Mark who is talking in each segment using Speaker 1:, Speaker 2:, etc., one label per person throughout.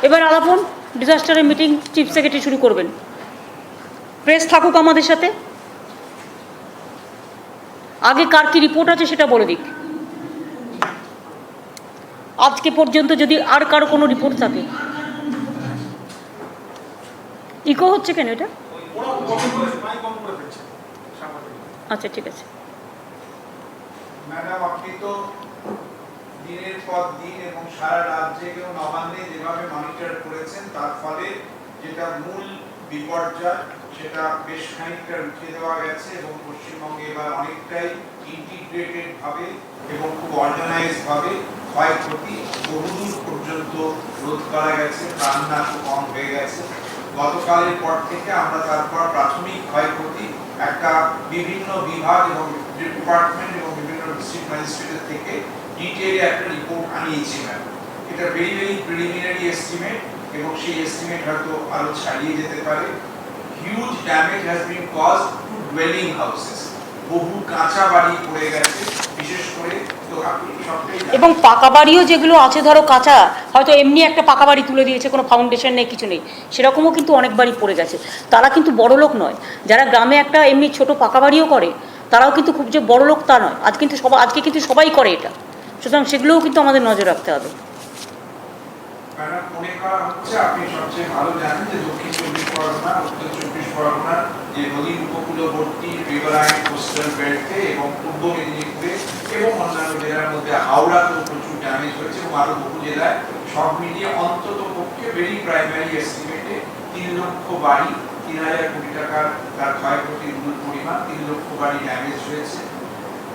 Speaker 1: এবার আলাপন ডিজাস্টারের meeting chief secretary শুরু করবেন। প্রেস থাকুক আমাদের সাথে, আগে কার কি রিপোর্ট আছে সেটা বলে দিক। আজকে পর্যন্ত যদি আর কারো কোনো রিপোর্ট থাকে। ইকো হচ্ছে কেন এটা? আচ্ছা ঠিক আছে।
Speaker 2: ম্যাডাম, আপনি তো দিনের পর দিন এবং সারা রাজ্যে কেউ নবান্নে যেভাবে মনিটর করেছেন, তার ফলে যেটা মূল বিপর্যয় সেটা বেশ খানিকটা রুখে দেওয়া গেছে এবং পশ্চিমবঙ্গে এবার অনেকটাই ইন্টিগ্রেটেড ভাবে এবং খুব অর্গানাইজড ভাবে ক্ষয়ক্ষতি বহুদূর পর্যন্ত রোধ করা গেছে, প্রাণনা খুব কম হয়ে গেছে। গতকালের পর থেকে আমরা তারপর প্রাথমিক ক্ষয়ক্ষতি একটা বিভিন্ন বিভাগ এবং ডিপার্টমেন্ট এবং বিভিন্ন ডিস্ট্রিক্ট ম্যাজিস্ট্রেটের থেকে ডিটেইলে একটা রিপোর্ট আনিয়েছি ম্যাম। এটা ভেরি ভেরি প্রিলিমিনারি এস্টিমেট এবং সেই এস্টিমেট হয়তো আরো ছাড়িয়ে যেতে পারে। Huge damage has been caused to dwelling houses, বহু কাঁচা বাড়ি পড়ে গেছে বিশেষ করে। তো আপনি সবটাই
Speaker 1: এবং পাকা বাড়িও যেগুলো আছে, ধরো কাঁচা, হয়তো এমনি একটা পাকা বাড়ি তুলে দিয়েছে, কোনো ফাউন্ডেশন নেই, কিছু নেই, সেরকমও কিন্তু অনেক বাড়ি পড়ে গেছে। তারা কিন্তু বড় লোক নয়, যারা গ্রামে একটা এমনি ছোট পাকা বাড়িও করে তারাও কিন্তু খুব যে বড় লোক তা নয়। আজকে কিন্তু সবাই করে এটা, সুতরাং সেগুলোও কিন্তু আমাদের নজর রাখতে হবে।
Speaker 2: ম্যাডাম, মনে করা হচ্ছে আপনি সবচেয়ে ভালো জানেন যে দক্ষিণ চব্বিশ পরগনা, উত্তর চব্বিশ পরগনার যে নদীর উপকূলবর্তী রিভারাইন কোস্টাল বেল্টে এবং পূর্ব মেদিনীপুরে এবং অন্যান্য জেলার মধ্যে হাওড়াতেও প্রচুর ড্যামেজ হয়েছে এবং আরো বহু জেলায়, সব মিলিয়ে অন্তত পক্ষে ভেরি প্রাইমারি এস্টিমেটে 3 লক্ষ বাড়ি, 3000 কোটি টাকার তার ক্ষয়ক্ষতির মূল পরিমাণ, 3 লক্ষ বাড়ি ড্যামেজ হয়েছে।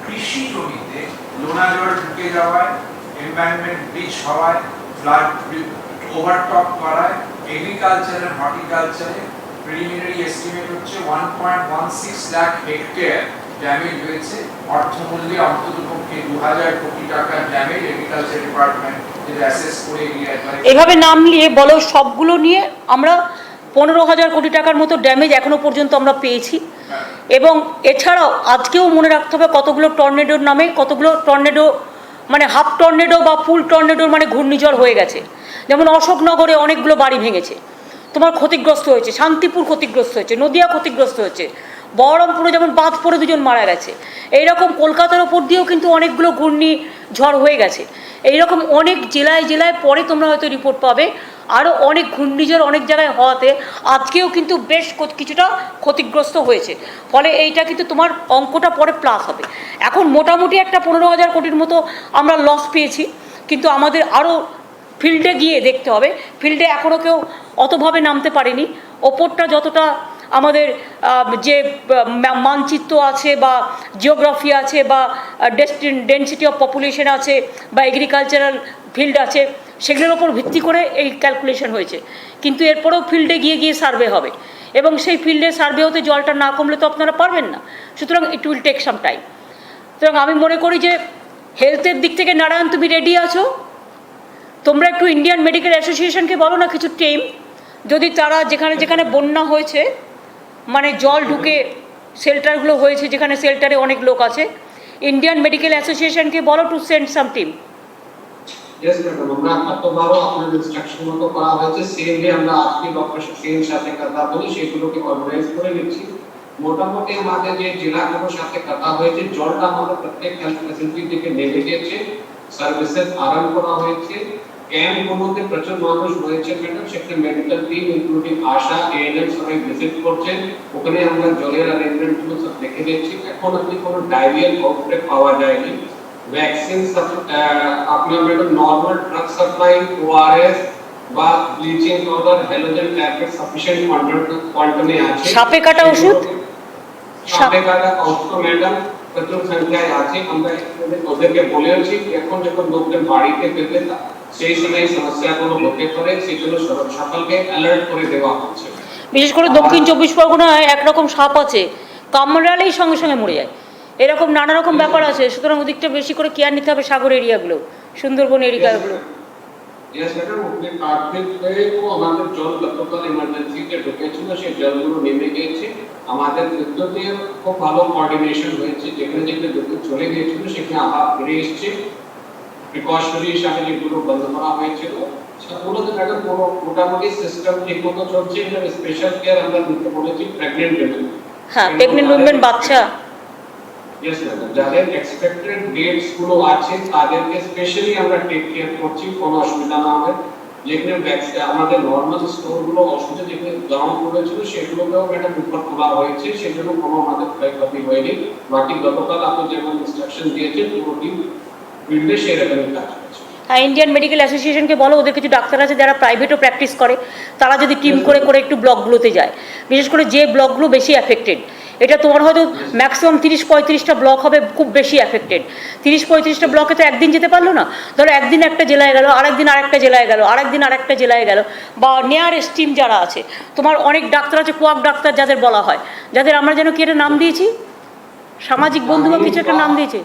Speaker 2: কৃষি জমিতে লোনা জল ঢুকে যাওয়ায়, এমব্যাঙ্কমেন্ট ব্রিজ হওয়ায়, ফ্লাড ওভারটপ করায়, এগ্রিকালচার এন্ড হর্টিকালচারে প্রিলিমিনারি এস্টিমেট হচ্ছে 1.16 লাখ হেক্টর ড্যামেজ হয়েছে। অর্থমূল্যে অন্ততপক্ষে 2000 কোটি টাকার ড্যামেজ এগ্রিকালচার ডিপার্টমেন্ট যেটা অ্যাসেস করে
Speaker 1: এভাবে নাম নিয়ে বলো, সবগুলো নিয়ে আমরা 15,000 কোটি টাকার মতো ড্যামেজ এখনো পর্যন্ত আমরা পেয়েছি। এবং এছাড়াও আজকেও মনে রাখতে হবে কতগুলো টর্নেডোর নামে, কতগুলো টর্নেডো মানে হাফ টর্নেডো বা ফুল টর্নেডোর মানে ঘূর্ণিঝড় হয়ে গেছে। যেমন অশোকনগরে অনেকগুলো বাড়ি ভেঙেছে, তোমার ক্ষতিগ্রস্ত হয়েছে, শান্তিপুর ক্ষতিগ্রস্ত হয়েছে, নদিয়া ক্ষতিগ্রস্ত হয়েছে, বহরমপুরে যেমন বাঁধ পড়ে 2জন মারা গেছে। এইরকম কলকাতার ওপর দিয়েও কিন্তু অনেকগুলো ঘূর্ণিঝড় হয়ে গেছে। এইরকম অনেক জেলায় জেলায় পরে তোমরা হয়তো রিপোর্ট পাবে আরও অনেক ঘূর্ণিঝড় অনেক জায়গায় হওয়াতে আজকেও কিন্তু বেশ কিছুটা ক্ষতিগ্রস্ত হয়েছে। ফলে এইটা কিন্তু তোমার অঙ্কটা পরে প্লাস হবে। এখন মোটামুটি একটা 15,000 কোটির মতো আমরা লস পেয়েছি, কিন্তু আমাদের আরও ফিল্ডে গিয়ে দেখতে হবে। ফিল্ডে এখনও কেউ অতভাবে নামতে পারেনি। ওপরটা যতটা আমাদের যে মানচিত্র আছে বা জিওগ্রাফি আছে বা ডেনসিটি অফ পপুলেশন আছে বা এগ্রিকালচারাল ফিল্ড আছে, সেগুলোর ওপর ভিত্তি করে এই ক্যালকুলেশন হয়েছে। কিন্তু এরপরেও ফিল্ডে গিয়ে গিয়ে সার্ভে হবে এবং সেই ফিল্ডে সার্ভে হতে জলটা না কমলে তো আপনারা পারবেন না। সুতরাং it will take some time. সুতরাং আমি মনে করি যে হেলথের দিক থেকে নারায়ণ তুমি রেডি আছো, তোমরা একটু ইন্ডিয়ান মেডিকেল অ্যাসোসিয়েশনকে বলো না কিছু টিম, যদি তারা যেখানে যেখানে বন্যা হয়েছে মানে জল ঢুকে শেল্টারগুলো হয়েছে, যেখানে শেল্টারে অনেক লোক আছে, ইন্ডিয়ান মেডিকেল অ্যাসোসিয়েশনকে বলো to send some team.
Speaker 3: Yes madam, আমরা কতবারও আপনাদের ইনস্ট্রাকশন মতো করা হয়েছে, সেম ডে আমরা আজকে ডক্টর শফির সাথে কথা বলি, সেগুলোকে অর্গানাইজ করে নিচ্ছি। মোটামুটি আমাদের যে জেলাগুলোর সাথে কথা হয়েছে, জলটা আমাদের প্রত্যেক হেলথ ফ্যাসিলিটি থেকে নেমে গেছে, সার্ভিসেস আরম্ভ করা হয়েছে। ক্যাম্পগুলোতে প্রচুর মানুষ রয়েছে ম্যাডাম, সেখানে মেডিকেল টিম ইনক্লুডিং আশা, এএনএম সবাই ভিজিট করছেন। ওখানে আমরা জলের অ্যারেঞ্জমেন্টগুলো সব দেখে দিচ্ছি। এখন অবধি কোনো ডায়রিয়াল আউটব্রেক পাওয়া যায়নি। ভ্যাকসিন আপনার madam normal drug supply, ORS বা bleaching powder, halogen tablet sufficient কোয়ান্টামে আছে।
Speaker 1: সাপে কাটা ওষুধ,
Speaker 3: সাপে কাটা ওষুধ ম্যাডাম প্রচুর সংখ্যায় আছে। আমরা ওদেরকে বলেছি এখন যখন লোকদের বাড়িতে ফিরবে সেই সময় সমস্যাগুলো হতে পারে, সেগুলো সকলকে অ্যালার্ট করে দেওয়া হচ্ছে।
Speaker 1: বিশেষ করে দক্ষিণ 24 পরগনায় একরকম সাপ আছে, কামড়ালেই সঙ্গে সঙ্গে মরে যায়, এরকম নানা রকম ব্যাপার আছে। সুতরাং ওদিকটা বেশি করে কেয়ার নিতে হবে, সাগর এরিয়াগুলো, সুন্দরবন এরিয়াগুলো।
Speaker 3: यस मैडम, अपने प्राथमिक पे वो আমাদের জল গতকাল ইমার্জেন্সিতে ঢুকেছিল, সেই জলগুলো নেমে গিয়েছে। আমাদের বিদ্যুতের খুব ভালো কোঅর্ডিনেশন হয়েছে, যেখানে যেখানে বিদ্যুৎ চলে গিয়েছিল সেখানে আবার ফিরে এসেছে। প্রিকশনারি হিসাবে যেগুলো বন্ধ করা হয়েছিল সেগুলোতে ম্যাডাম কোনো মোটামুটি সিস্টেম ঠিকমতো চলছে, এবং স্পেশাল কেয়ার আমরা দিতে বলেছি প্রেগন্যান্ট উইমেন।
Speaker 1: হ্যাঁ, প্রেগনেন্ট উইমেন, বাচ্চা।
Speaker 3: ইয়েস ম্যাডাম, যাদের এক্সপেক্টেড ডেটস গুলো আছে তাদেরকে স্পেশালি আমরা টেক কেয়ার করছি, কোনো অসুবিধা না হবে। যেখানে আমাদের নর্মাল স্টোরগুলো অসুবিধা যেখানে ডাউন করেছিল সেগুলোকেও ম্যাডাম উপর তোলা হয়েছে, সেজন্য কোনো আমাদের ক্ষয়ক্ষতি হয়নি। বাকি গতকাল আপনি যেমন ইনস্ট্রাকশন দিয়েছেন পুরো টিম ফিল্ডে সেরকমই কাজ করছে।
Speaker 1: হ্যাঁ, ইন্ডিয়ান মেডিকেল অ্যাসোসিয়েশনকে বলো, ওদের কিছু ডাক্তার আছে যারা প্রাইভেটও প্র্যাকটিস করে, তারা যদি টিম করে করে একটু ব্লকগুলোতে যায়, বিশেষ করে যে ব্লকগুলো বেশি অ্যাফেক্টেড। এটা তোমার হয়তো ম্যাক্সিমাম 30-35টা ব্লক হবে খুব বেশি অ্যাফেক্টেড। 30-35টা ব্লকে তো একদিন যেতে পারলো না, ধরো একদিন একটা জেলায় গেল, আরেকদিন আরেকটা জেলায় গেল, আরেকদিন আরেকটা জেলায় গেল, বা নিয়ারেস্ট টিম যারা আছে, তোমার অনেক ডাক্তার আছে, কোয়াক ডাক্তার যাদের বলা হয়, যাদের আমরা যেন কি একটা নাম দিয়েছি, সামাজিক বন্ধু বা কিছু একটা নাম দিয়েছে,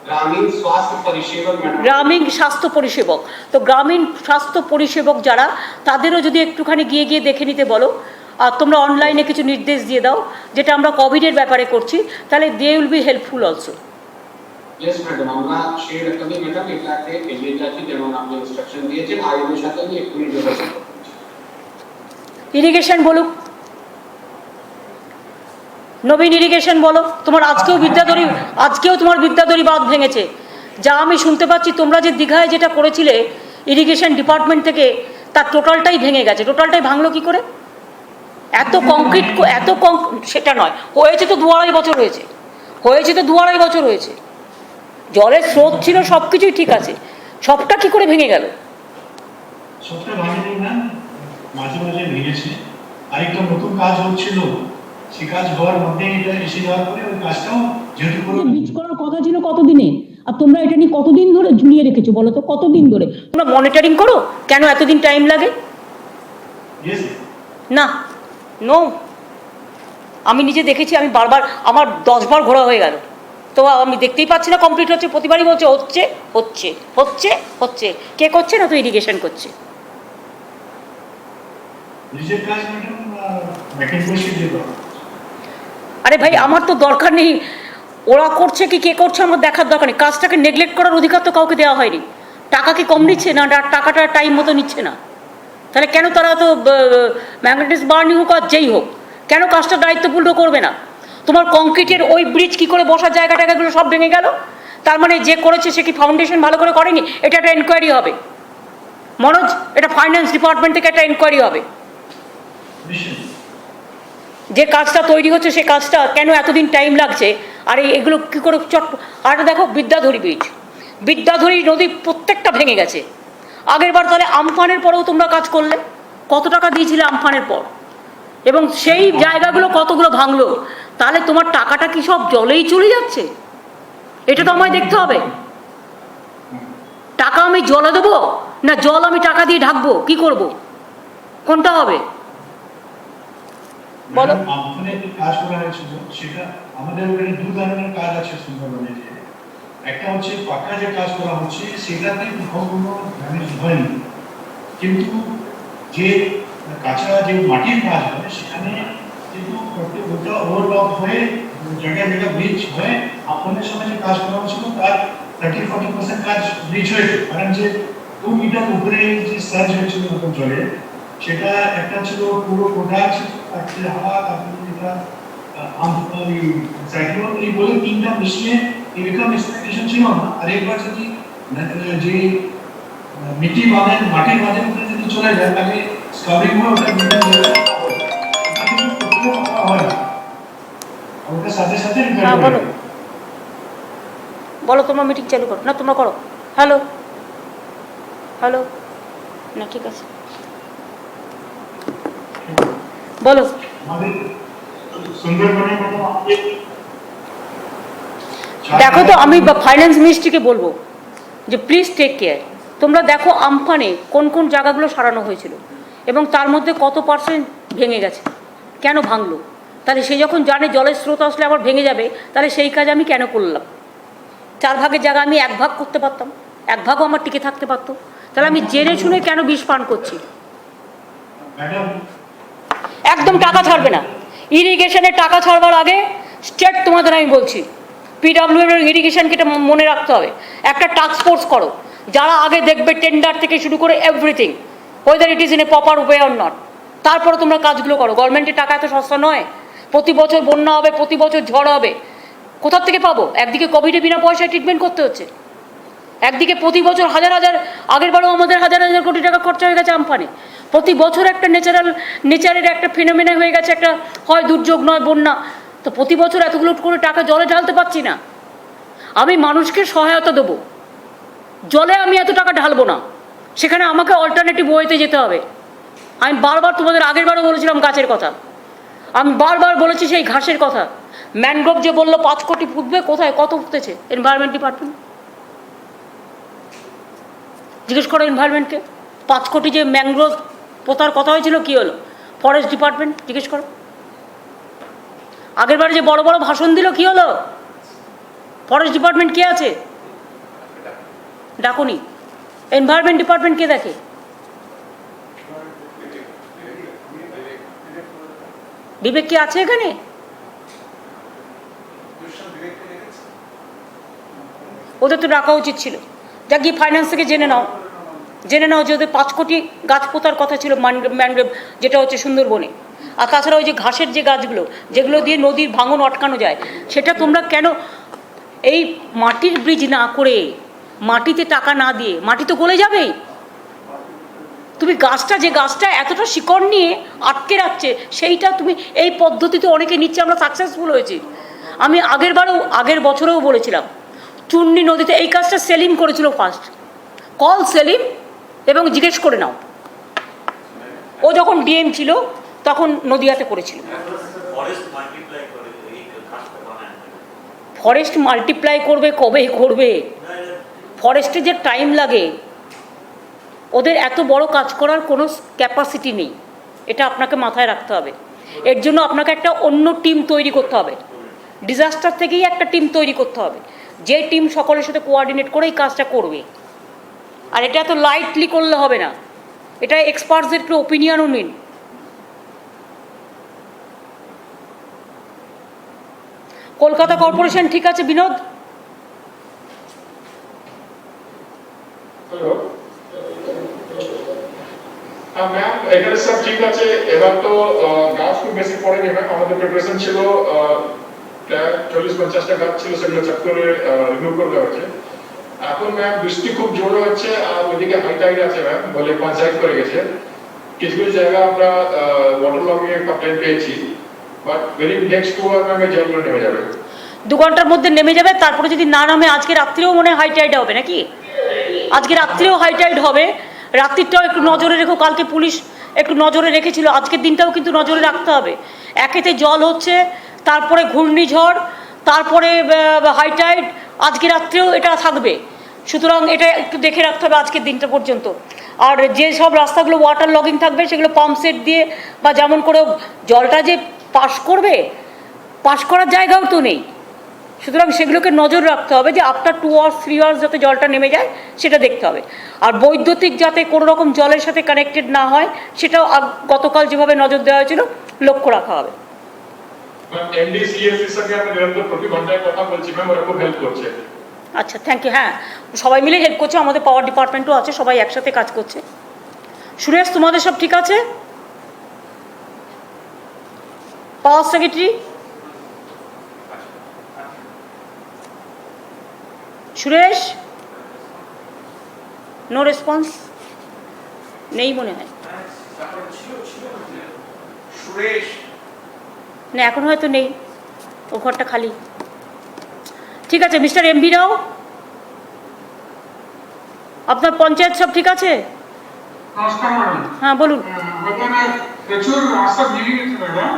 Speaker 3: গ্রামীণ স্বাস্থ্য পরিষেবা ম্যাডাম।
Speaker 1: গ্রামীণ স্বাস্থ্য পরিষেবক। তো গ্রামীণ স্বাস্থ্য পরিষেবক যারা, তাদেরও যদি একটুখানি গিয়ে গিয়ে দেখে নিতে বলো, আর তোমরা অনলাইনে কিছু নির্দেশ দিয়ে দাও, যেটা আমরা কোভিডের ব্যাপারে করছি, তাহলে they will be helpful also.
Speaker 3: Yes madam, আমরা সেই রকমই ম্যাডাম এটাকে এগিয়ে যাচ্ছি, যেমন আপনি ইনস্ট্রাকশন দিয়েছেন। আইনের সাথে আমি একটু যোগাযোগ করছি।
Speaker 1: ইরিগেশন বলুক, নবীন ইরিগেশন বলো। তোমার আজকেও তোমার বিদ্যাধরী বাঁধ ভেঙেছে। যা আমি শুনতে পাচ্ছি, তোমরা যে দীঘায় যেটা করেছিলে ইরিগেশন ডিপার্টমেন্ট থেকে, তার টোটালটাই ভেঙে গেছে। টোটালটাই ভাঙলো কি করে? এত কংক্রিট, সেটা নয়, হয়েছে তো 2-2.5 বছর হয়েছে, জলের স্রোত ছিল, সব কিছুই ঠিক আছে, সবটা কি করে ভেঙে গেল?
Speaker 4: সবটা ভাঙেনি না, মাঝে মাঝে ভেঙেছে। আরেকটা নতুন কাজ হচ্ছিল, সেই কাজ হওয়ার মধ্যে এটা এসে যাওয়ার পরে ওই কাজটাও যেহেতু
Speaker 1: ব্রিজ করার কথা ছিল কতদিনে, আর তোমরা এটা নিয়ে কতদিন ধরে ঝুলিয়ে রেখেছো বলো তো? কতদিন ধরে তোমরা মনিটরিং করো? কেন এতদিন টাইম লাগে? না, নো, আমি নিজে দেখেছি, আমি বারবার, আমার 10 বার ঘোরা হয়ে গেল, তো আমি দেখতেই পাচ্ছি না কমপ্লিট হচ্ছে। প্রতিবারই বলছে হচ্ছে হচ্ছে হচ্ছে হচ্ছে। কে করছে? না তো ইরিগেশন করছে।
Speaker 4: ব্রিজের কাজ ম্যাডাম ব্যাকেন্ড বসে দিয়ে দাও।
Speaker 1: আরে ভাই, আমার তো দরকার নেই ওরা করছে কি কে করছে, আমার দেখার দরকার নেই। কাজটাকে নেগলেক্ট করার অধিকার তো কাউকে দেওয়া হয়নি। টাকা কি কম নিচ্ছে না? টাকাটা টাইম মতো নিচ্ছে না, তাহলে কেন তারা তো ম্যাগনেটিস বার্নিং হোক আর যেই হোক, কেন কাজটা দায়িত্বপূর্ণ করবে না? তোমার কংক্রিটের ওই ব্রিজ কি করে বসার জায়গাটাগুলো সব ভেঙে গেল, তার মানে যে করেছে সে কি ফাউন্ডেশন ভালো করে করেনি? এটা একটা এনকোয়ারি হবে মনোজ, এটা ফাইন্যান্স ডিপার্টমেন্ট থেকে একটা এনকোয়ারি হবে। যে কাজটা তৈরি হচ্ছে সে কাজটা কেন এতদিন টাইম লাগছে, আর এগুলো কী করে আর দেখো বিদ্যাধরী নদী প্রত্যেকটা ভেঙে গেছে। আগের বার তাহলে আমফানের পরেও তোমরা কাজ করলে, কত টাকা দিয়েছিলে আমফানের পর, এবং সেই জায়গাগুলো কতগুলো ভাঙলো, তাহলে তোমার টাকাটা কি সব জলেই চলে যাচ্ছে? এটা তো আমায় দেখতে হবে। টাকা আমি জলে দেবো না জল আমি টাকা দিয়ে ঢাকবো, কি করব, কোনটা হবে বলো?
Speaker 4: আমফানে যে কাজ করা হয়েছিল সেটা আমাদের ওখানে দু ধরনের কাজ আছে সুন্দরবনে। যে একটা হচ্ছে পাকা যে কাজ করা হচ্ছে সেটাতে কোনো ড্যামেজ হয়নি, কিন্তু যে কাঁচা যে মাটির কাজ হয় সেখানে কিন্তু গোটা ওভারলপ হয়ে জায়গায় জায়গায় ব্রিজ হয়ে আমফানের সময় যে কাজ করা হচ্ছিল তার 30-40% কাজ ব্রিজ হয়েছে। কারণ যে 2 মিটার উপরে যে সার্জ হয়েছিল নতুন জলে, সেটা একটা ছিল পুরো প্রোডাক্ট, একটা হাওয়া, তারপরে এটা সাইক্লোন, এই বলে 3টা মিশিয়ে এরকম এক্সপেকটেশন ছিল না। আর একবার যদি যে মাটির মাঝে উপরে যদি চলে যায় তাহলে স্কাবিং হয়ে ওটা মিটার যাবে, হয় ওটার সাথে সাথে
Speaker 1: বলো বলো, তোমরা মিটিং চালু করো না, তোমরা করো। হ্যালো হ্যালো, না ঠিক আছে, বলো। দেখো তো, আমি ফাইন্যান্স মিনিস্ট্রিকে বলবো যে প্লিজ টেক কেয়ার। তোমরা দেখো আমফানে কোন কোন জায়গাগুলো সারানো হয়েছিল এবং তার মধ্যে কত পার্সেন্ট ভেঙে গেছে, কেন ভাঙলো? তাহলে সে যখন জানে জলের স্রোত আসলে আবার ভেঙে যাবে, তাহলে সেই কাজ আমি কেন করলাম? 4 ভাগের জায়গা আমি 1 ভাগ করতে পারতাম, 1 ভাগও আমার টিকে থাকতে পারতো। তাহলে আমি জেনে শুনে কেন বিষ পান করছি? একদম টাকা ছাড়বে না। ইরিগেশনের টাকা ছাড়বার আগে স্টেট, তোমাদের আমি বলছি, পিডব্লিউ এর ইরিগেশনকে এটা মনে রাখতে হবে। একটা টাস্ক ফোর্স করো, যারা আগে দেখবে টেন্ডার থেকে শুরু করে everything, weather it is in a proper way or not, তারপরে তোমরা কাজগুলো করো। গভর্নমেন্টের টাকা এত সস্তা নয়। প্রতি বছর বন্যা হবে, প্রতি বছর ঝড় হবে, কোথার থেকে পাবো? একদিকে কোভিডে বিনা পয়সায় ট্রিটমেন্ট করতে হচ্ছে, একদিকে প্রতি বছর হাজার হাজার, আগের বারও আমাদের হাজার হাজার কোটি টাকা খরচা হয়ে গেছে আমফানে। প্রতি বছর একটা নেচারের একটা ফিনোমেনা হয়ে গেছে, একটা হয় দুর্যোগ নয় বন্যা, তো প্রতি বছর এতগুলো করে টাকা জলে ঢালতে পারছি না। আমি মানুষকে সহায়তা দেবো, জলে আমি এত টাকা ঢালবো না, সেখানে আমাকে অল্টারনেটিভ ওয়েতে যেতে হবে। আমি বারবার তোমাদের আগের বারও বলেছিলাম গাছের কথা, আমি বারবার বলেছি সেই ঘাসের কথা। ম্যানগ্রোভ যে বললো 5 কোটি পুঁতবে, কোথায় কত পুঁতেছে এনভায়রনমেন্ট ডিপার্টমেন্ট? জিজ্ঞেস করো এনভায়রনমেন্টকে, 5 কোটি যে ম্যানগ্রোভ পোতার কথা হয়েছিল কী হলো? ফরেস্ট ডিপার্টমেন্ট জিজ্ঞেস করো। আগের বারে যে বড় বড় ভাষণ দিল কী হলো? ফরেস্ট ডিপার্টমেন্ট কে আছে? ডাকুনি। এনভায়রনমেন্ট ডিপার্টমেন্ট কে দেখে? বিবেক কি আছে এখানে? ওদের তো ডাকা উচিত ছিল। যা গিয়ে ফাইন্যান্স থেকে জেনে নাও যে ওদের 5 কোটি গাছ পোতার কথা ছিল ম্যানগ্রোভ, যেটা হচ্ছে সুন্দরবনে। আর তাছাড়া ওই যে ঘাসের যে গাছগুলো, যেগুলো দিয়ে নদীর ভাঙন আটকানো যায়, সেটা তোমরা কেন এই মাটির ব্রিজ না করে, মাটিতে টাকা না দিয়ে, মাটি তো গলে যাবেই, তুমি যে গাছটা এতটা শিকড় নিয়ে আটকে রাখছে, সেইটা তুমি এই পদ্ধতিতে অনেকে নিচ্ছে, আমরা সাকসেসফুল হয়েছি। আমি আগের বছরেও বলেছিলাম, চূর্ণী নদীতে এই কাজটা সেলিম করেছিল ফার্স্ট। কল সেলিম এবং জিজ্ঞেস করে নাও, ও যখন ডিএম ছিল তখন নদিয়াতে করেছিল। ফরেস্ট মাল্টিপ্লাই করবে কবে করবে? ফরেস্টে যে টাইম লাগে, ওদের এত বড় কাজ করার কোনো ক্যাপাসিটি নেই, এটা আপনাকে মাথায় রাখতে হবে। এর জন্য আপনাকে একটা অন্য টিম তৈরি করতে হবে, ডিজাস্টার থেকেই একটা টিম তৈরি করতে হবে, যে টিম সকলের সাথে কোঅর্ডিনেট করে এই কাজটা করবে। আর এটা এত লাইটলি করলে হবে না, এটা এক্সপার্টসদের একটু ওপিনিয়নও নিন। কলকাতা কর্পোরেশন ঠিক আছে বিনোদ?
Speaker 5: ম্যাম এখানে সব ঠিক আছে। এবার তো গাছ খুব বেশি পড়েনি ম্যাম, আমাদের প্রিপারেশন ছিল 40-50টা গাছ ছিল, সেগুলো চট করে রিমুভ করে দেওয়া হয়েছে। এখন ম্যাম বৃষ্টি খুব জোরে হচ্ছে, আর ওইদিকে হাই টাইড আছে ম্যাম, বলে পঞ্চায়েত করে গেছে। কিছু কিছু জায়গা আমরা ওয়াটার লগিং এর কমপ্লেন পেয়েছি, but very next 2 hour ma'am এই জলগুলো নেমে যাবে।
Speaker 1: 2 ঘন্টার মধ্যে নেমে যাবে, তারপরে যদি না নামে আজকে রাত্রিও মনে হয় হাই টাইড হবে নাকি? আজকে রাত্রিও হাই টাইড হবে, রাত্রিটাও একটু নজরে রেখো। কালকে পুলিশ একটু নজরে রেখেছিল, আজকের দিনটাও কিন্তু নজরে রাখতে হবে। একেতে জল হচ্ছে, তারপরে ঘূর্ণিঝড়, তারপরে হাই টাইড, আজকে রাত্রেও এটা থাকবে। সুতরাং এটা একটু দেখে রাখতে হবে আজকের দিনটা পর্যন্ত। আর যে সব রাস্তাগুলো ওয়াটার লগিং থাকবে, সেগুলো পাম্প সেট দিয়ে বা যেমন করে জলটা যে পাস করার জায়গাও তো নেই, সুতরাং সেগুলোকে নজর রাখতে হবে যে আফটার 2 আওয়ার্স 3 আওয়ার্স যাতে জলটা নেমে যায় সেটা দেখতে হবে। আর বৈদ্যুতিক যাতে কোনো রকম জলের সাথে কানেক্টেড না হয়, সেটাও গতকাল যেভাবে নজর দেওয়া হয়েছিল লক্ষ্য রাখা হবে।
Speaker 5: এনডিসিএস এর সঙ্গে আমরা নিরন্তর প্রতি ঘন্টায় কথা বলছি ম্যাম, ওরা খুব হেল্প করছে।
Speaker 1: আচ্ছা, থ্যাংক ইউ। হ্যাঁ, সবাই মিলে হেল্প করছে, আমাদের পাওয়ার ডিপার্টমেন্টও আছে, সবাই একসাথে কাজ করছে। সুরেশ, তোমাদের সব ঠিক আছে? পাওয়ার সেক্রেটারি সুরেশ, নো রেসপন্স, নেই মনে হয়।
Speaker 2: সুরেশ
Speaker 1: না, এখন হয়তো নেই, ও ঘরটা খালি। ঠিক আছে, মিস্টার এমবি রাও, আপনার পঞ্চায়েত সব ঠিক আছে?
Speaker 6: নমস্কার ম্যাডাম।
Speaker 1: হ্যাঁ বলুন।
Speaker 6: ওখানে প্রচুর রাস্তা ভেঙে গেছে ম্যাডাম,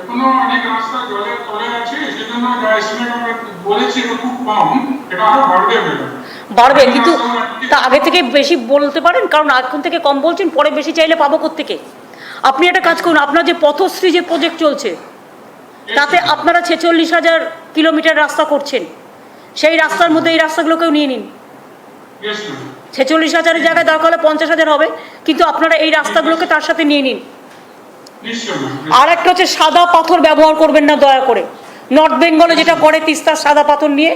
Speaker 6: এখনো অনেক রাস্তা জলের তলে আছে, সেজন্য যা এস্টিমেট আমরা বলেছি এটা খুব কম, এটা আরো বাড়বে ম্যাডাম।
Speaker 1: বাড়বে, কিন্তু তা আগে থেকে বেশি বলতে পারেন, কারণ এখন থেকে কম বলছেন, পরে বেশি চাইলে পাবো কোত্থেকে? আপনি একটা কাজ করুন, আপনার যে পথশ্রী যে প্রজেক্ট চলছে, তাতে আপনারা 46,000 কিলোমিটার রাস্তা করছেন, সেই রাস্তার মধ্যে এই রাস্তাগুলোকেও নিয়ে নিন। 46,000-এর জায়গায় দরকার হলে 50,000 হবে, কিন্তু আপনারা এই রাস্তাগুলোকে তার সাথে নিয়ে নিন। আর একটা হচ্ছে, সাদা পাথর ব্যবহার করবেন না দয়া করে। নর্থ বেঙ্গলে যেটা করে, তিস্তার সাদা পাথর নিয়ে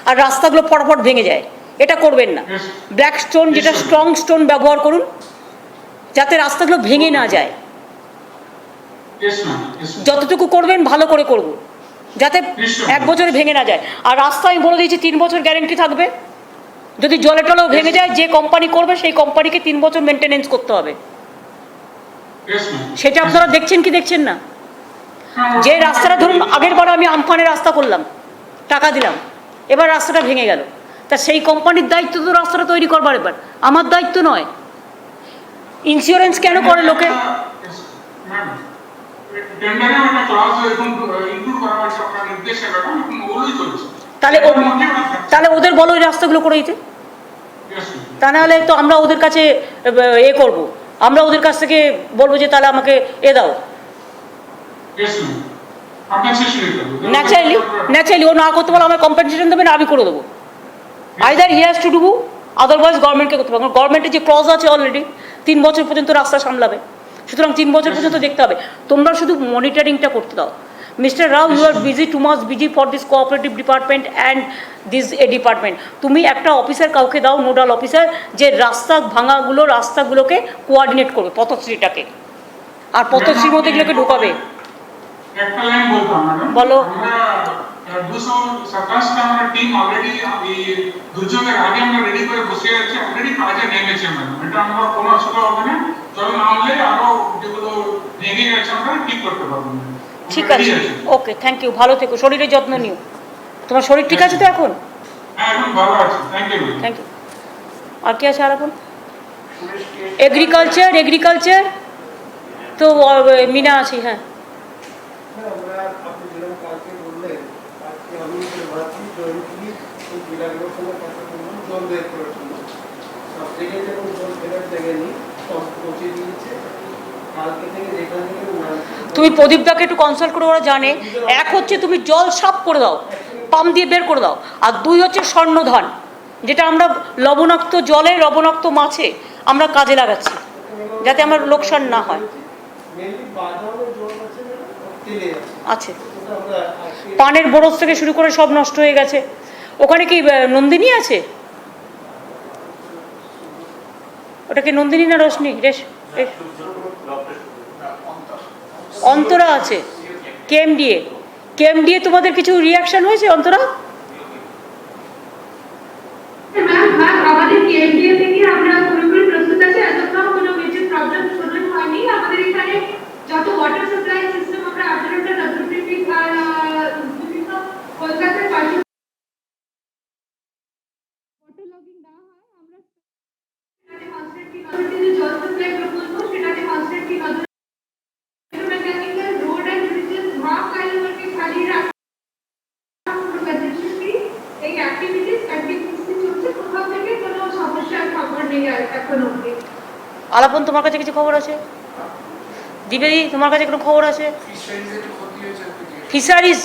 Speaker 1: আর রাস্তাগুলো ফটাফট ভেঙে যায়, এটা করবেন না।
Speaker 6: Yes.
Speaker 1: ব্ল্যাক স্টোন, যেটা
Speaker 6: Yes, sir.
Speaker 1: স্ট্রং স্টোন ব্যবহার করুন, যাতে রাস্তাগুলো ভেঙে না যায়।
Speaker 6: Yes, ma'am. Yes, ma'am.
Speaker 1: যতটুকু করবেন ভালো করে করব, যাতে
Speaker 6: নিশ্চয়ই।
Speaker 1: 1 বছরে ভেঙে না যায়। আর রাস্তা আমি বলে দিয়েছি 3 বছর গ্যারেন্টি থাকবে। যদি জলে টলেও ভেঙে যায়, যে কোম্পানি করবে সেই কোম্পানিকে 3 বছর মেনটেনেন্স করতে হবে।
Speaker 6: Yes, ma'am.
Speaker 1: সেটা আপনারা দেখছেন কি দেখছেন না?
Speaker 6: Ma'am,
Speaker 1: যে রাস্তাটা ধরুন আগের বার আমি আমফানের রাস্তা করলাম, টাকা দিলাম, এবার রাস্তাটা ভেঙে গেল, তা সেই কোম্পানির দায়িত্ব তো রাস্তাটা তৈরি করবার, এবার আমার দায়িত্ব নয়। ইন্স্যুরেন্স কেন করে লোকে?
Speaker 6: Yes, ma'am. টেন্ডারে একটা ক্লাস ইনক্লুড করা হয়েছে আপনার নির্দেশে ম্যাডাম, এখন ওগুলোই চলছে।
Speaker 1: তাহলে
Speaker 6: এটার মধ্যেই ওটা থাকছে।
Speaker 1: তাহলে ওদের বলো এই রাস্তাগুলো করে দিতে।
Speaker 6: Yes, ma'am.
Speaker 1: তা নাহলে তো আমরা ওদের কাছে করব, আমরা ওদের কাছ থেকে বলবো যে তাহলে আমাকে দাও।
Speaker 6: Yes, ma'am. আপনার শেষ নিতে হবে।
Speaker 1: ন্যাচারালি ও না করতে পারলে আমায় কম্পেনসেশন দেবে না, আমি করে দেবো। Either he has to do, otherwise গভর্নমেন্টকে করতে পারবে। গভর্নমেন্টের যে ক্লজ আছে অলরেডি 3 বছর পর্যন্ত রাস্তা সামলাবে, সুতরাং 3 বছর পর্যন্ত দেখতে হবে। তোমরা শুধু মনিটরিংটা করতে দাও। Mister Rao, you are busy, too much busy for this cooperative department and this department. তুমি একটা অফিসার কাউকে দাও, নোডাল অফিসার, যে রাস্তাগুলোকে কোঅর্ডিনেট করবে, পথশ্রীটাকে, আর পথশ্রীর মধ্যে এগুলোকে ঢোকাবে।
Speaker 6: একটা লাইন বলতাম ম্যাডাম।
Speaker 1: বলো।
Speaker 6: আমরা 227টা আমরা টিম অলরেডি এই দুর্যোগের আগে আমরা রেডি করে বসে আছি, অলরেডি কাজে নেমেছে ম্যাডাম। এটা আমরা কোনো অসুবিধা হবে না। জল নামলে আরো যেগুলো ভেঙে গেছে আমরা ঠিক করতে পারবো।
Speaker 1: ঠিক আছে, ওকে, থ্যাংক ইউ, ভালো থেকো, শরীরের যত্ন নিও। তোমার শরীর ঠিক আছে তো এখন?
Speaker 6: হ্যাঁ, এখন ভালো আছে, থ্যাংক ইউ।
Speaker 1: Thank you. আর কি আছে আর এখন?
Speaker 2: সুরেশকে
Speaker 1: এগ্রিকালচার তো মিনা আছি। হ্যাঁ,
Speaker 7: আমরা আপনি যেরকম কালকে বললেন, আজকে আমি ভাবছি জয়ন্তী ওই জেলাগুলোর সঙ্গে কথা বললাম জল বের করার জন্য। সব জায়গায় যখন জল ফেরার জায়গা নেই, সব পৌঁছে দিয়েছে। কালকে থেকে যেখান থেকে
Speaker 1: তুমি প্রদীপদাকে একটু কনসাল্ট করে, ওরা জানে। এক হচ্ছে তুমি জল সাফ করে দাও, পাম্প দিয়ে বের করে দাও। আর 2 হচ্ছে স্বর্ণধান, যেটা আমরা লবণাক্ত জলে, লবণাক্ত মাছে আমরা কাজে লাগাচ্ছি, যাতে আমার লোকসান না হয়।
Speaker 7: মেনলি বাঁধানোর জল আছে না, তেলে
Speaker 1: আছে,
Speaker 7: ওটা আমরা আজকে
Speaker 1: পানের বরফ থেকে শুরু করে সব নষ্ট হয়ে গেছে। ওখানে কি নন্দিনী আছে? ওটা কি নন্দিনী না রোশনি? অন্তরা আছে। কেএমডিএ তোমাদের কিছু রিয়াকশন হয়েছে অন্তরা?
Speaker 8: ম্যাম, আমাদের কেএমডিএ থেকে আমরা পুরোপুরি প্রস্তুত আছি। এতক্ষণ কোনো মেজর প্রবলেম হয়নি। আমাদের এখানে যত ওয়াটার সাপ্লাই সিস্টেম আমরা 18টা ডব্লিউপিপি আর বিভিন্ন কলকাতার পাশে ওয়াটার লগিং দেওয়া হয়। আমরা সেটাতে কনস্ট্যান্টলি নজর দিয়ে জল সাপ্লাই প্রকল্প, সেটাতে কনস্ট্যান্টলি নজর mechanical road and Bridges half kilometre খালি রাখা। এই অ্যাক্টিভিটিস কন্টিনিউয়াসলি চলছে, কোথাও থেকে কোনো সমস্যার খবর নেই এখন অবধি।
Speaker 1: আলাপন, তোমার কাছে কিছু খবর আছে? দিবেদি, তোমার কাছে কোনো খবর আছে?
Speaker 2: ফিশারিজের একটু ক্ষতি হয়েছে আর কি।
Speaker 1: ফিশারিজ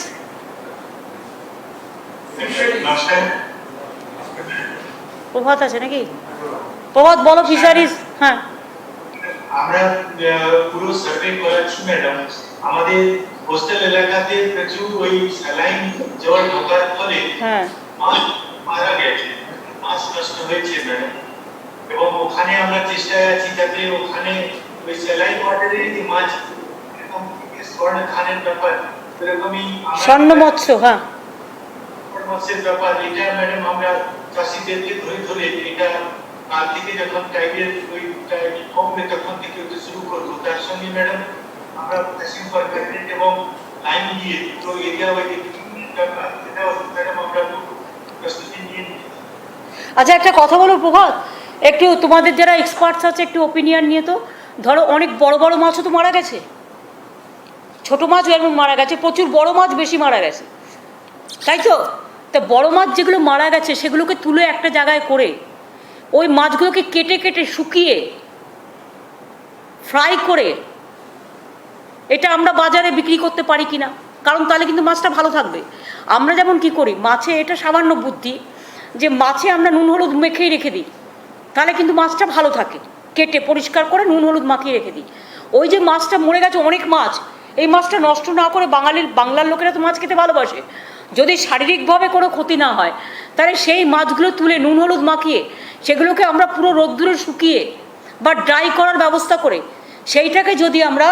Speaker 1: প্রভাত আছে নাকি? প্রভাত বলো, ফিশারিজ। হ্যাঁ,
Speaker 9: আমরা পুরো সার্ভে করাচ্ছি ম্যাডাম। আমাদের কোস্টাল এলাকাতে প্রচুর ওই স্যালাইন জল ঢোকার ফলে
Speaker 1: হ্যাঁ,
Speaker 9: মাছ মারা গেছে, মাছ নষ্ট হয়েছে ম্যাডাম। এবং ওখানে আমরা চেষ্টায় আছি যাতে ওখানে ওই স্যালাইন ওয়াটারে যে মাছ এরকম স্বর্ণ খানের ব্যাপার, এরকমই
Speaker 1: স্বর্ণ মৎস্য। হ্যাঁ,
Speaker 9: মৎস্যের ব্যাপার, এটা ম্যাডাম আমরা চাষিদেরকে ধরে ধরে এটা কাল থেকে যখন টাইডের ওই টাইড কমবে তখন থেকে ওটা শুরু করবো। তার সঙ্গে ম্যাডাম আমরা ফিশিং পারমিট এবং লাইন দিয়ে পুরো এরিয়া ওই ব্যাপার, সেটাও ম্যাডাম আমরা প্রস্তুতি নিয়ে নিচ্ছি।
Speaker 1: আচ্ছা, একটা কথা বলো প্রভাত, একটু তোমাদের যারা এক্সপার্টস আছে একটু ওপিনিয়ন নিয়ে তো। ধরো অনেক বড় বড় মাছও তো মারা গেছে, ছোট মাছও এরকম মারা গেছে, প্রচুর বড় মাছ বেশি মারা গেছে, তাই তো? তা বড় মাছ যেগুলো মারা গেছে সেগুলোকে তুলে একটা জায়গায় করে ওই মাছগুলোকে কেটে কেটে শুকিয়ে ফ্রাই করে এটা আমরা বাজারে বিক্রি করতে পারি কিনা, কারণ তাহলে কিন্তু মাছটা ভালো থাকবে। আমরা যেমন কি করি মাছে, এটা সামান্য বুদ্ধি, যে মাছে আমরা নুন হলুদ মেখেই রেখে দিই, তাহলে কিন্তু মাছটা ভালো থাকে। কেটে পরিষ্কার করে নুন হলুদ মাখিয়ে রেখে দিই। ওই যে মাছটা মরে গেছে, অনেক মাছ, এই মাছটা নষ্ট না করে বাংলার লোকেরা তো মাছ খেতে ভালোবাসে, যদি শারীরিকভাবে কোনো ক্ষতি না হয় তাহলে সেই মাছগুলো তুলে নুন হলুদ মাখিয়ে সেগুলোকে আমরা পুরো রোদ্দুরে শুকিয়ে বা ড্রাই করার ব্যবস্থা করে সেইটাকে যদি আমরা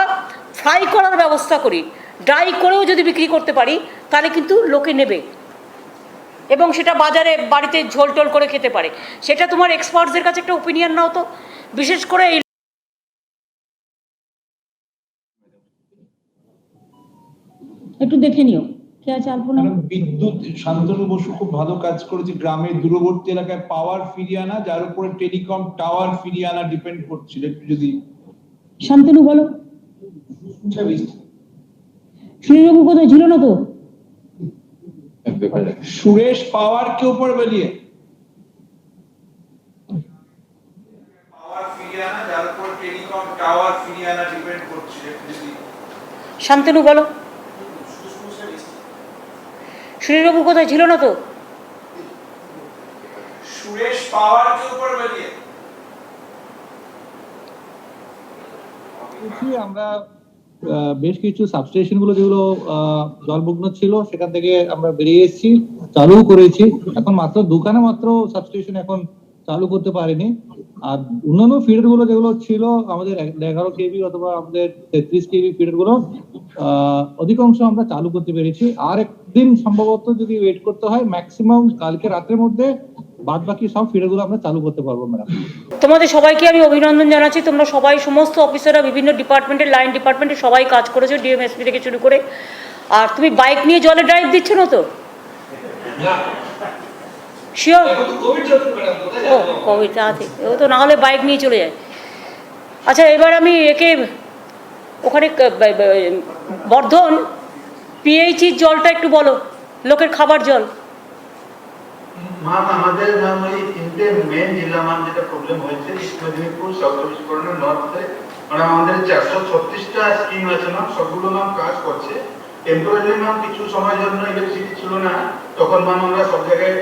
Speaker 1: ফ্রাই করার ব্যবস্থা করি, ড্রাই করেও যদি বিক্রি করতে পারি তাহলে কিন্তু লোকে নেবে এবং সেটা বাজারে বাড়িতে ঝোল টোল করে খেতে পারে। সেটা তোমার এক্সপার্টসদের কাছে একটা ওপিনিয়ন নাও তো, বিশেষ করে এই একটু দেখে নিও কে আছে আলপনা।
Speaker 10: বিদ্যুৎ শান্তনু বসু খুব ভালো কাজ করেছে গ্রামের দূরবর্তী এলাকায় পাওয়ার ফিরিয়ে আনা, যার উপরে টেলিকম টাওয়ার ফিরিয়ে আনা ডিপেন্ড করছিল। একটু যদি
Speaker 1: শান্তনু বলো। সুনীলবাবু কোথায় ছিল না তো?
Speaker 10: सुरेश पावर के ऊपर बोलिए।
Speaker 2: পাওয়ার ফিরিয়ে আনা, যার উপর টেলিকম টাওয়ার ফিরিয়ে আনা ডিপেন্ড করছে।
Speaker 1: শান্তনু বলো। সুনীলবাবু কোথায় ছিল না তো?
Speaker 2: সুরেশ পাওয়ার के ऊपर बोलिए।
Speaker 11: আমরা বেশ কিছু সাবস্টেশন গুলো যেগুলো জলমগ্ন ছিল সেখান থেকে আমরা বেরিয়ে এসেছি, চালু করেছি। এখন মাত্র দুখানে মাত্র সাবস্টেশন এখন চালু করতে পারিনি। আর অন্যান্য ফিডার গুলো যেগুলো ছিল আমাদের 11 কেভি অথবা আমাদের 33 কেভি ফিডার গুলো অধিকাংশ আমরা চালু করতে পেরেছি। আর একদিন সম্ভবত যদি ওয়েট করতে হয়, ম্যাক্সিমাম কালকে রাতের মধ্যে বাদ বাকি সব ফিডার গুলো আমরা চালু করতে পারবো ম্যাডাম।
Speaker 1: তোমাদের সবাইকে আমি অভিনন্দন জানাচ্ছি। তোমরা সবাই, সমস্ত অফিসাররা, বিভিন্ন ডিপার্টমেন্টের, লাইন ডিপার্টমেন্টে সবাই কাজ করেছো, ডিএমএসপি থেকে শুরু করে। আর তুমি বাইক নিয়ে জলে ড্রাইভ দিচ্ছ না তো? শিওর? ও কোভিড আছে, ও তো না হলে বাইক নিয়ে চলে যায়। আচ্ছা, এবার আমি একে ওখানে বর্ধন পিএইচির জলটা একটু বলো, লোকের খাবার জল।
Speaker 9: ম্যাম আমাদের ম্যাম ওই তিনটে মেন জেলা ম্যাম যেটা প্রবলেম হয়েছে, ইস্ট মেদিনীপুর, সাউথ চব্বিশ পরগনা, নর্থে, ম্যাডাম আমাদের 436টা স্কিম আছে ম্যাম, সবগুলো ম্যাম কাজ করছে। টেম্পোরারি ম্যাম কিছু সময়ের জন্য ইলেকট্রিসিটি ছিল না, তখন ম্যাম আমরা সব জায়গায়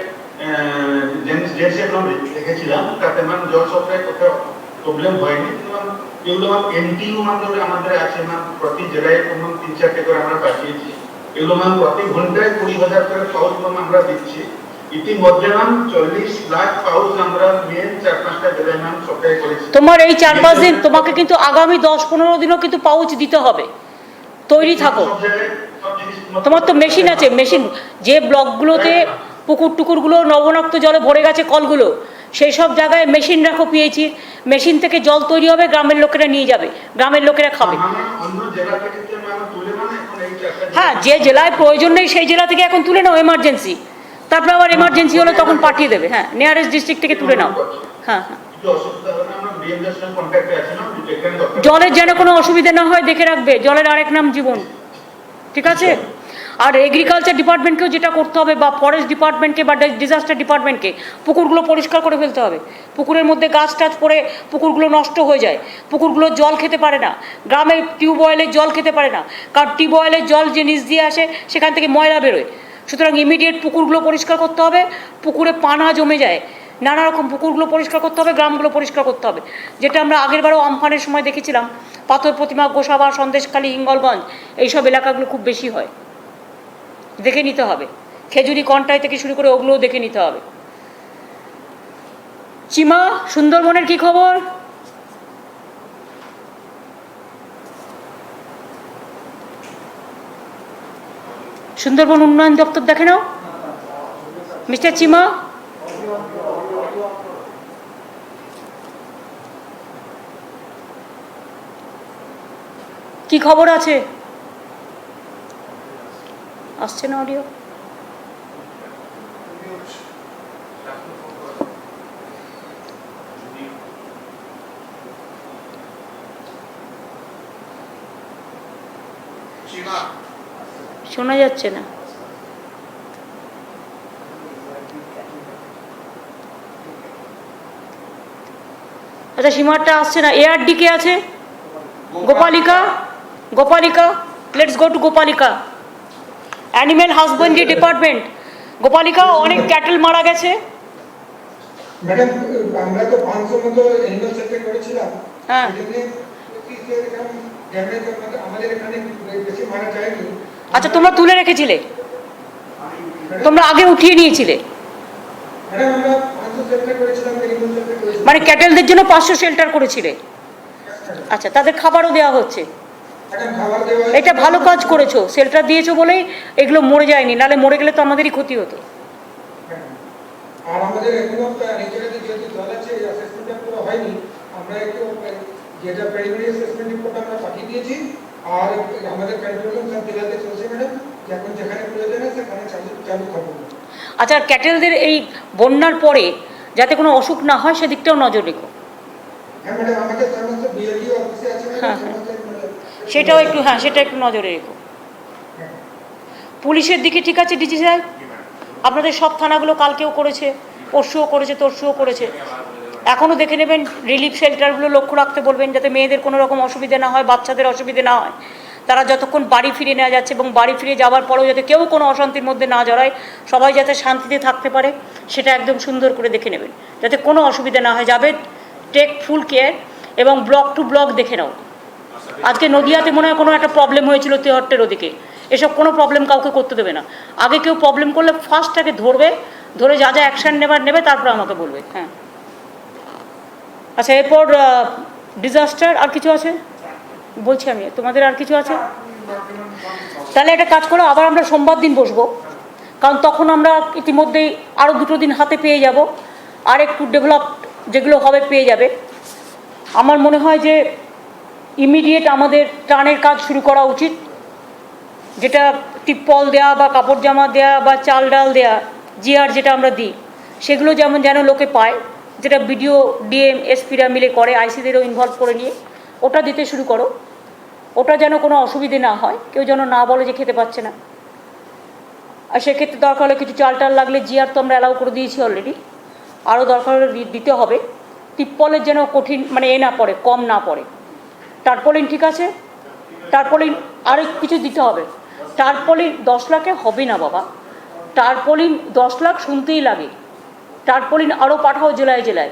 Speaker 9: জেনসেট ম্যাম রেখেছিলাম, তাতে ম্যাম জল সাপ্লাই কোথাও প্রবলেম হয়নি। ম্যাম এগুলো ম্যাম এনটিইউ ম্যাম আমাদের আছে ম্যাম, প্রতি জেলায় ম্যাম 3-4টে করে আমরা পাঠিয়েছি। এগুলো ম্যাম প্রতি ঘন্টায় 20,000 করে পাউচ ম্যাম আমরা দিচ্ছি। ইতিমধ্যে ম্যাম 40 লাখ পাউচ আমরা মেন 4-5টা জেলায় ম্যাম সাপ্লাই করেছি।
Speaker 1: তোমার এই 4-5 দিন, তোমাকে কিন্তু আগামী 10-15 দিনও কিন্তু পাউচ দিতে হবে, তৈরি থাকো। তোমার তো মেশিন আছে, মেশিন যে ব্লকগুলোতে পুকুর টুকুরগুলো নবনাক্ত জলে ভরে গেছে, কলগুলো, সেই সব জায়গায় মেশিন রাখো পিএইচির। মেশিন থেকে জল তৈরি হবে, গ্রামের লোকেরা নিয়ে যাবে, গ্রামের লোকেরা খাবে। হ্যাঁ, যে জেলায় প্রয়োজন নেই সেই জেলা থেকে এখন তুলে নাও এমার্জেন্সি, তারপরে আবার এমার্জেন্সি হলে তখন পাঠিয়ে দেবে। হ্যাঁ, নিয়ারেস্ট ডিস্ট্রিক্ট থেকে তুলে নাও। হ্যাঁ হ্যাঁ, জলের যেন কোনো অসুবিধা না হয় দেখে রাখবে, জলের আরেক নাম জীবন, ঠিক আছে? আর এগ্রিকালচার ডিপার্টমেন্টকেও যেটা করতে হবে, বা ফরেস্ট ডিপার্টমেন্টকে বা ডিজাস্টার ডিপার্টমেন্টকে, পুকুরগুলো পরিষ্কার করে ফেলতে হবে। পুকুরের মধ্যে গাছ টাছ পড়ে পুকুরগুলো নষ্ট হয়ে যায়, পুকুরগুলো জল খেতে পারে না, গ্রামে টিউবওয়েলের জল খেতে পারে না, কারণ টিউবওয়েলের জল যে নিচ দিয়ে আসে সেখান থেকে ময়লা বেরোয়। সুতরাং ইমিডিয়েট পুকুরগুলো পরিষ্কার করতে হবে, পুকুরে পানা জমে যায়, নানা রকম পুকুরগুলো পরিষ্কার করতে হবে, গ্রামগুলো পরিষ্কার করতে হবে। যেটা আমরা আগেরবারও আমফানের সময় দেখেছিলাম, পাথর প্রতিমা, গোসাবা, সন্দেশখালী, হিঙ্গলগঞ্জ, এইসব এলাকাগুলো খুব বেশি হয়, দেখে নিতে হবে। খেজুরি কন্টাই থেকে শুরু করে ওগুলোও দেখে নিতে হবে। চিমা, সুন্দরবনের কি খবর? সুন্দরবন উন্নয়ন দপ্তর দেখে নাও মিস্টার চিমা। কি খবর আছে? আসছে না অডিও? শোনা যাচ্ছে না। আচ্ছা, সীমাটা আসছে না। এআরডি কে আছে? Gopalika, Gopalika, let's go to Gopalika. Animal husbandry department, Gopalika, অনেক ক্যাটেল মারা গেছে।
Speaker 12: ম্যাডাম আমরা তো 500 মতো অ্যানিমাল সার্ভে করেছিলাম।
Speaker 1: হ্যাঁ,
Speaker 12: আমাদের এখানে বেশি মারা যায়নি।
Speaker 1: আচ্ছা, তোমরা তুলে রেখেছিলে? তোমরা আগে উঠিয়ে নিয়েছিলে,
Speaker 12: ম্যাডাম আমরা 500 শেল্টার করেছিলাম, মেডিকেল শেল্টার করেছিলাম।
Speaker 1: মানে ক্যাটেলদের জন্য 500 শেল্টার করেছিলে। আচ্ছা, তাদের খাবারও দেওয়া হচ্ছে,
Speaker 12: ম্যাডাম খাবার দেওয়া হয়।
Speaker 1: এটা ভালো কাজ করেছো, শেল্টার দিয়েছো বলেই এগুলো মরে যায়নি, নাহলে মরে গেলে তো আমাদেরই ক্ষতি হতো।
Speaker 12: আর আমাদের এখনো নিজেরা যেহেতু জল আছে, এই অ্যাসেসমেন্টটা পুরো হয়নি, আমরা একটু যেটা প্রিলিমিনারি অ্যাসেসমেন্ট রিপোর্ট আমরা পাঠিয়ে দিয়েছি, আর আমাদের কন্ট্রোলিং সব জেলাতে চলছে ম্যাডাম, এখন যেখানে প্রয়োজন আছে সেখানে চালু করবো।
Speaker 1: আচ্ছা, ক্যাটেলদের এই বন্যার পরে যাতে কোনো অসুখ না হয় সেদিকটাও নজর রেখো।
Speaker 12: হ্যাঁ ম্যাডাম, আমাদের সমস্ত বিএলডিও অফিসে আছে
Speaker 1: হ্যাঁ,
Speaker 12: ম্যাডাম, সমস্ত
Speaker 1: সেটাও একটু, হ্যাঁ সেটা একটু নজরে রেখো। পুলিশের দিকে ঠিক আছে ডিজি সাহেব, আপনাদের সব থানাগুলো কালকেও করেছে, পরশুও করেছে, তরশুও করেছে, এখনও দেখে নেবেন। রিলিফ শেল্টারগুলো লক্ষ্য রাখতে বলবেন যাতে মেয়েদের কোনো রকম অসুবিধা না হয়, বাচ্চাদের অসুবিধা না হয়, তারা যতক্ষণ বাড়ি ফিরে নেওয়া যাচ্ছে এবং বাড়ি ফিরে যাওয়ার পরেও যাতে কেউ কোনো অশান্তির মধ্যে না জড়ায়, সবাই যাতে শান্তিতে থাকতে পারে, সেটা একদম সুন্দর করে দেখে নেবেন যাতে কোনো অসুবিধা না হয়। যাবে টেক ফুল কেয়ার, এবং ব্লক টু ব্লক দেখে নাও। আজকে নদিয়াতে মনে হয় কোনো একটা প্রবলেম হয়েছিল তেহট্টের ওদিকে, এসব কোনো প্রবলেম কাউকে করতে দেবে না। আগে কেউ প্রবলেম করলে ফার্স্ট তাকে ধরবে, ধরে যা যা অ্যাকশান নেবে, তারপর আমাকে বলবে। হ্যাঁ, আচ্ছা, এরপর ডিজাস্টার আর কিছু আছে বলছি আমি, তোমাদের আর কিছু আছে? তাহলে একটা কাজ করো, আবার আমরা সোমবার দিন বসবো, কারণ তখন আমরা ইতিমধ্যেই আরও 2 দিন হাতে পেয়ে যাব, আর একটু ডেভেলপ যেগুলো হবে পেয়ে যাবে। আমার মনে হয় যে ইমিডিয়েট আমাদের ত্রাণের কাজ শুরু করা উচিত, যেটা টিপ্পল দেয়া বা কাপড় জামা দেয়া বা চাল ডাল দেয়া, জিআর যেটা আমরা দিই, সেগুলো যেন লোকে পায়, যেটা বিডিও ডিএম এসপিরা মিলে করে, আইসিদেরও ইনভলভ করে নিয়ে ওটা দিতে শুরু করো। ওটা যেন কোনো অসুবিধে না হয়, কেউ যেন না বলে যে খেতে পাচ্ছে না। আর সেক্ষেত্রে দরকার হলে কিছু চাল টাল লাগলে জিআর তো আমরা অ্যালাউ করে দিয়েছি অলরেডি, আরও দরকার হলে দিতে হবে। টিপ্পলের যেন কঠিন মানে না পড়ে, কম না পড়ে। টার্পলিন ঠিক আছে, টার্পলিন আর কিছু দিতে হবে। টার্পলিন 10 লাখে হবে না বাবা, টার্পলিন 10 লাখ শুনতেই লাগে। টার্পলিন আরও পাঠাও জেলায় জেলায়,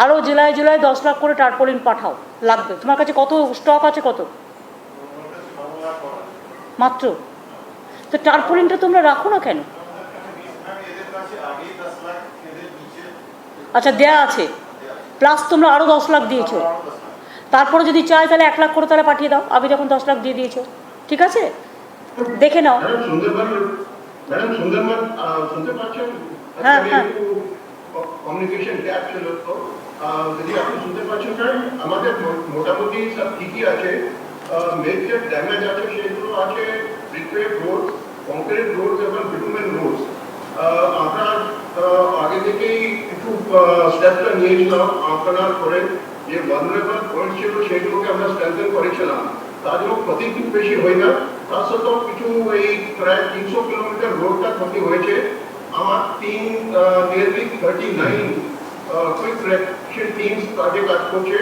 Speaker 1: আরও জেলায় জেলায় 10 লাখ করে টার্পলিন পাঠাও, লাগবে। তোমার কাছে কত স্টক আছে? কত মাত্র? তো টার্পলিনটা তোমরা রাখো না কেন? আচ্ছা, দেয়া আছে, প্লাস তোমরা আরও 10 লাখ দিয়েছো, তারপরে যদি চাই তাহলে 1 লাখ করে তাহলে পাঠিয়ে দাও। আগে যখন 10 লাখ দিয়ে দিয়েছো, ঠিক আছে, দেখে নাও।
Speaker 5: ম্যাডাম সুন্দরবন শুনতে পাচ্ছেন?
Speaker 1: হ্যাঁ হ্যাঁ,
Speaker 5: কমিউনিকেশন গ্যাপ ছিল, তো যদি আপনি শুনতে পাচ্ছেন, কারণ আমাদের মোটামুটি সব ঠিকই আছে। মেজর ড্যামেজ আছে সেগুলো আছে ব্রিকওয়েড রোড, কংক্রিট রোড এবং বিটুমেন রোড। আমরা আগে থেকেই একটু স্টেপটা নিয়েছিলাম আপনার করে, যে ভালনারেবল পয়েন্ট ছিল সেগুলোকে আমরা স্ট্রেংথেন করেছিলাম, তার জন্য ক্ষতি খুব বেশি হয় না। তার সত্ত্বেও কিছু এই প্রায় 300 কিলোমিটার রোডটা ক্ষতি হয়েছে। আমার team nearly 39 quick reaction teams কাজে কাজ করছে,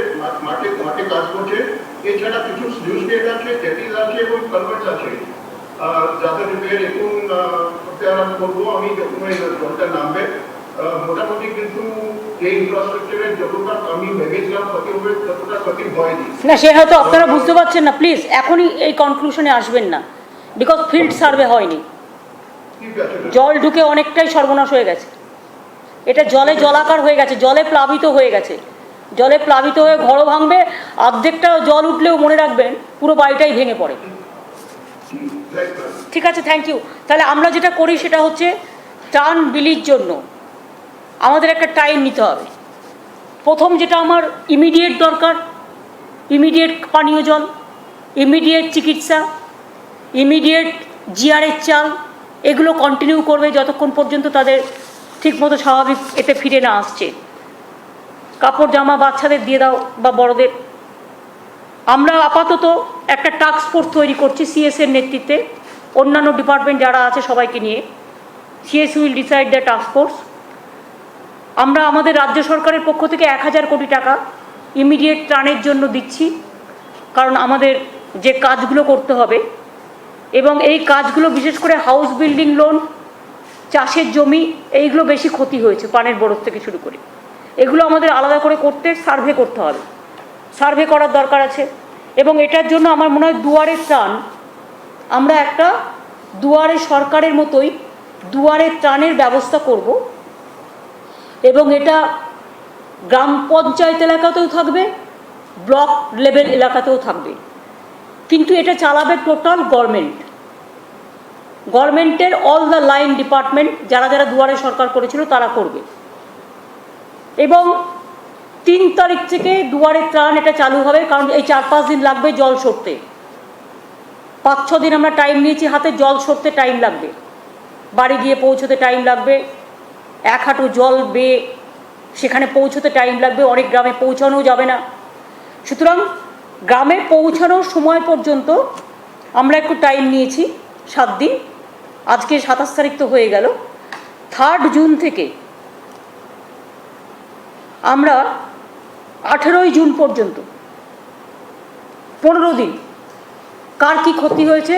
Speaker 5: মাঠে কাজ করছে। এছাড়া কিছু স্লুইস গেট আছে, জেটিস আছে এবং কালভার্টস আছে, যাদের রিপেয়ার এখন করবো আমি যখন এই জলটা নামবে। মোটামুটি কিন্তু এই ইনফ্রাস্ট্রাকচারের যতটা আমি ভেবেছিলাম ক্ষতি হবে ততটা ক্ষতি হয়নি।
Speaker 1: না সে হয়তো আপনারা বুঝতে পারছেন না, প্লিজ এখনই এই কনক্লুশনে আসবেন না, বিকজ ফিল্ড সার্ভে হয়নি। জল ঢুকে অনেকটাই সর্বনাশ হয়ে গেছে, এটা জলে জলাকার হয়ে গেছে, জলে প্লাবিত হয়ে গেছে, জলে প্লাবিত হয়ে ঘরও ভাঙবে, অর্ধেকটা জল উঠলেও মনে রাখবেন পুরো বাড়িটাই ভেঙে পড়ে। ঠিক আছে, থ্যাংক ইউ। তাহলে আমরা যেটা করি সেটা হচ্ছে ত্রাণ বিলির জন্য আমাদের একটা টাইম নিতে হবে। প্রথম যেটা আমার ইমিডিয়েট দরকার, ইমিডিয়েট পানীয় জল, ইমিডিয়েট চিকিৎসা, ইমিডিয়েট জিআরের চাল, এগুলো কন্টিনিউ করবে যতক্ষণ পর্যন্ত তাদের ঠিকমতো স্বাভাবিক এতে ফিরে না আসছে। কাপড় জামা বাচ্চাদের দিয়ে দাও বা বড়দের। আমরা আপাতত একটা টাস্ক ফোর্স তৈরি করছি সিএসের নেতৃত্বে, অন্যান্য ডিপার্টমেন্ট যারা আছে সবাইকে নিয়ে। CS will decide the task force. আমরা আমাদের রাজ্য সরকারের পক্ষ থেকে 1000 কোটি টাকা ইমিডিয়েট ত্রাণের জন্য দিচ্ছি, কারণ আমাদের যে কাজগুলো করতে হবে, এবং এই কাজগুলো বিশেষ করে হাউস বিল্ডিং লোন, চাষের জমি, এইগুলো বেশি ক্ষতি হয়েছে পানের বরফ থেকে শুরু করে। এগুলো আমাদের আলাদা করে করতে সার্ভে করতে হবে, সার্ভে করার দরকার আছে। এবং এটার জন্য আমার মনে হয় দুয়ারে ত্রাণ, আমরা একটা দুয়ারে সরকারের মতোই দুয়ারে ত্রাণের ব্যবস্থা করব এবং এটা গ্রাম পঞ্চায়েত এলাকাতেও থাকবে, ব্লক লেভেল এলাকাতেও থাকবে, কিন্তু এটা চালাবে টোটাল গভর্নমেন্টের অল দ্য লাইন ডিপার্টমেন্ট, যারা যারা দুয়ারে সরকার করেছিল তারা করবে। এবং 3 তারিখ থেকে দুয়ারে ত্রাণ এটা চালু হবে, কারণ এই 4-5 দিন লাগবে জল সরতে। 5-6 দিন আমরা টাইম নিয়েছি হাতে, জল সরতে টাইম লাগবে, বাড়ি গিয়ে পৌঁছতে টাইম লাগবে, 1 হাঁটু জল বেয়ে সেখানে পৌঁছতে টাইম লাগবে, অনেক গ্রামে পৌঁছানো যাবে না। সুতরাং গ্রামে পৌঁছানোর সময় পর্যন্ত আমরা একটু টাইম নিয়েছি, 7 দিন। আজকে 27 তারিখ তো হয়ে গেল। 3 জুন থেকে আমরা 18 জুন পর্যন্ত 15 দিন কার কি ক্ষতি হয়েছে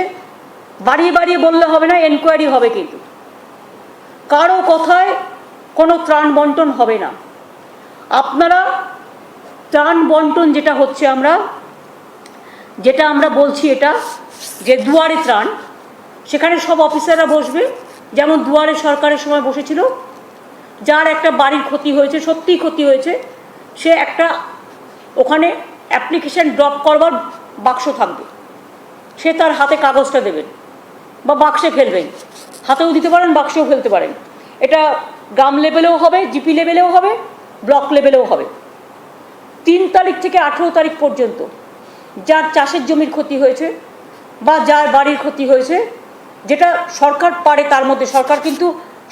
Speaker 1: বাড়িয়ে বাড়িয়ে বললে হবে না, এনকোয়ারি হবে, কিন্তু কারো কথায় কোনো ত্রাণ বন্টন হবে না। আপনারা ত্রাণ বন্টন যেটা আমরা বলছি, এটা যে দুয়ারে ত্রাণ, সেখানে সব অফিসাররা বসবে, যেমন দুয়ারে সরকারের সময় বসেছিল। যার একটা বাড়ির ক্ষতি হয়েছে, সত্যিই ক্ষতি হয়েছে, সে একটা ওখানে অ্যাপ্লিকেশন ড্রপ করবার বাক্স থাকবে, সে তার হাতে কাগজটা দেবেন বা বাক্সে ফেলবেন, হাতেও দিতে পারেন, বাক্সেও ফেলতে পারেন। এটা গ্রাম লেভেলেও হবে, জিপি লেভেলেও হবে, ব্লক লেভেলেও হবে। 3 তারিখ থেকে 18 তারিখ পর্যন্ত যার চাষের জমির ক্ষতি হয়েছে বা যার বাড়ির ক্ষতি হয়েছে, যেটা সরকার পারে, তার মধ্যে সরকার কিন্তু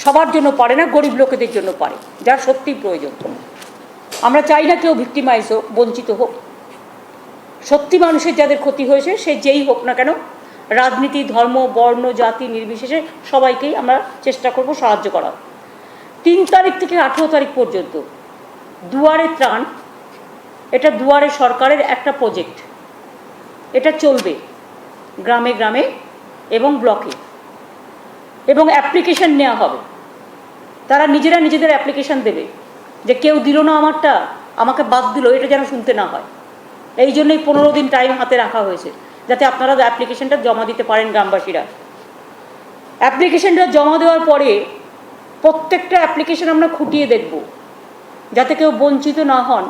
Speaker 1: সবার জন্য পারে না, গরিব লোকেদের জন্য পারে, যার সত্যিই প্রয়োজন। আমরা চাই না কেউ ভিক্টিমাইজ হোক, বঞ্চিত হোক। সত্যি মানুষের যাদের ক্ষতি হয়েছে, সে যেই হোক না কেন, রাজনীতি, ধর্ম, বর্ণ, জাতি নির্বিশেষে সবাইকেই আমরা চেষ্টা করব সাহায্য করার। 3 তারিখ থেকে 18 তারিখ পর্যন্ত দুয়ারে ত্রাণ, এটা দুয়ারে সরকারের একটা প্রজেক্ট, এটা চলবে গ্রামে গ্রামে এবং ব্লকে, এবং অ্যাপ্লিকেশন নেওয়া হবে। তারা নিজেরা নিজেদের অ্যাপ্লিকেশন দেবে, যে কেউ দিল না আমারটা, আমাকে বাদ দিল, এটা যেন শুনতে না হয়। এই জন্যই 15 দিন টাইম হাতে রাখা হয়েছে, যাতে আপনারা অ্যাপ্লিকেশনটা জমা দিতে পারেন গ্রামবাসীরা। অ্যাপ্লিকেশনটা জমা দেওয়ার পরে প্রত্যেকটা অ্যাপ্লিকেশন আমরা খুঁটিয়ে দেখব, যাতে কেউ বঞ্চিত না হন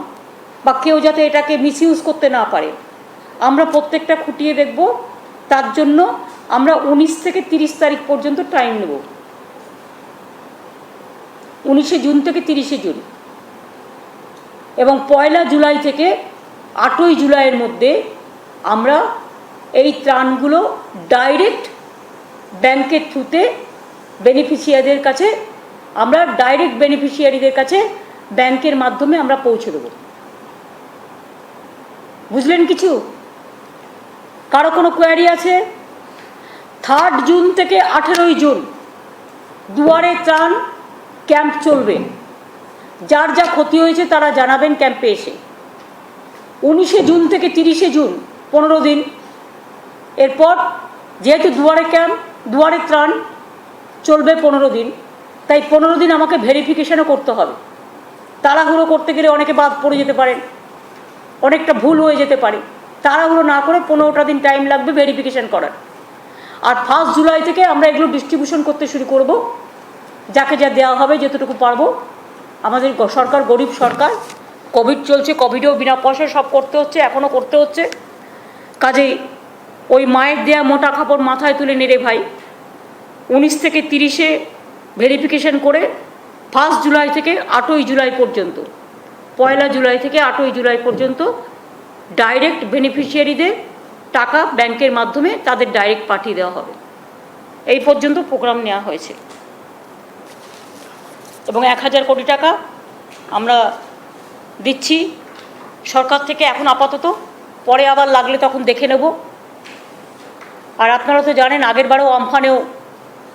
Speaker 1: বা কেউ যাতে এটাকে মিসইউজ করতে না পারে। আমরা প্রত্যেকটা খুঁটিয়ে দেখব। তার জন্য আমরা 19 থেকে 30 তারিখ পর্যন্ত টাইম নেব, 19শে জুন থেকে 30শে জুন, এবং 1 জুলাই থেকে 8ই জুলাইয়ের মধ্যে আমরা এই ত্রাণগুলো ডাইরেক্ট ব্যাংকের থ্রুতে বেনিফিশিয়ারিদের কাছে, আমরা ডাইরেক্ট বেনিফিশিয়ারিদের কাছে ব্যাংকের মাধ্যমে আমরা পৌঁছে দেব। বুঝলেন কিছু? কারো কোনো কোয়ারি আছে? 3 জুন থেকে 18ই জুন দুয়ারে ত্রাণ ক্যাম্প চলবে। যার যা ক্ষতি হয়েছে তারা জানাবেন ক্যাম্পে এসে। 19শে জুন থেকে 30শে জুন 15 দিন। এরপর যেহেতু দুয়ারে ক্যাম্প, দুয়ারে ত্রাণ চলবে 15 দিন, তাই 15 দিন আমাকে ভেরিফিকেশনও করতে হবে। তাড়াহুড়ো করতে গেলে অনেকে বাদ পড়ে যেতে পারেন, অনেকটা ভুল হয়ে যেতে পারে। তাড়াহুড়ো না করে 15টা দিন টাইম লাগবে ভেরিফিকেশন করার। আর 1 জুলাই থেকে আমরা এগুলো ডিস্ট্রিবিউশন করতে শুরু করব, যাকে যা দেওয়া হবে যতটুকু পারবো। আমাদের সরকার গরিব সরকার, কোভিড চলছে, কোভিডেও বিনা পয়সায় সব করতে হচ্ছে, এখনও করতে হচ্ছে। কাজেই ওই মায়ের দেয়া মোটা কাপড় মাথায় তুলে নেড়ে ভাই, 19 থেকে 30শে ভেরিফিকেশন করে 1 জুলাই থেকে 8ই জুলাই পর্যন্ত, 1 জুলাই থেকে 8ই জুলাই পর্যন্ত ডাইরেক্ট বেনিফিশিয়ারিদের টাকা ব্যাংকের মাধ্যমে তাদের ডাইরেক্ট পাঠিয়ে দেওয়া হবে। এই পর্যন্ত প্রোগ্রাম নেওয়া হয়েছে এবং 1000 কোটি টাকা আমরা দিচ্ছি সরকার থেকে এখন আপাতত, পরে আবার লাগলে তখন দেখে নেব। আর আপনারা তো জানেন আগের বারেও আমফানেও